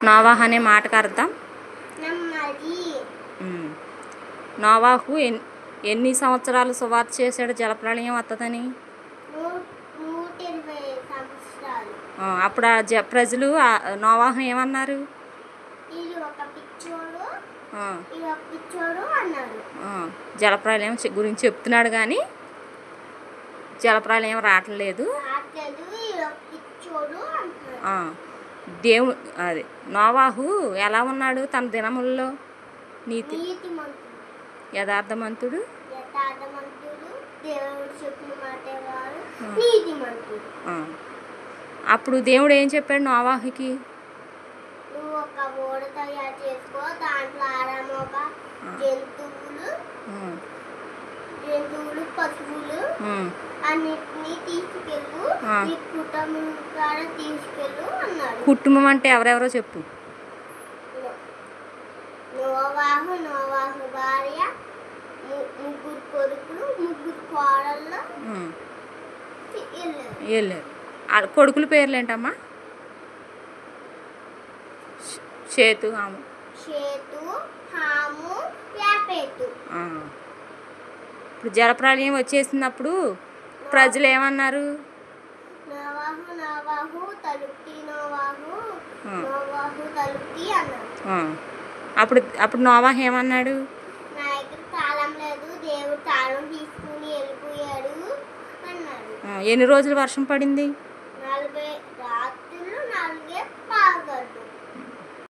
నోవాహు అనే మాటకు అర్థం నోవాహు ఎన్ని సంవత్సరాలు సువార్త చేశాడు జలప్రళయం వస్తుందని? అప్పుడు ప్రజలు నోవాహు ఏమన్నారు? జలప్రళయం గురించి చెప్తున్నాడు కానీ జలప్రళయం రావట్లేదు. అదే నోవాహు ఎలా ఉన్నాడు తన దినములలో? యథార్థమంతుడు, అప్పుడు దేవుడు ఏం చెప్పాడు నోవాహుకి? జంతువులు పశువులు అన్నిటినీ తీసుకెళ్ళు, కుటుంబం ద్వారా తీసుకెళ్ళు అన్నాడు. కుటుంబం అంటే ఎవరెవరో చెప్పు. నోవాహు భార్య, ముగ్గురు కొడుకులు, ముగ్గురు కోడళ్ళు వెళ్ళారు. కొడుకుల పేర్లు ఏంటమ్మా? షేతు, హాము, యాఫెతు. ఇప్పుడు జలప్రళయం వచ్చేసినప్పుడు ప్రజలు ఏమన్నారు? అప్పుడు నోవాహు ఏమన్నాడు? నా దగ్గర తాళం లేదు, దేవుడు తాళం తీసుకుని వెళ్ళిపోయాడు అన్నాడు. ఎన్ని రోజులు వర్షం పడింది?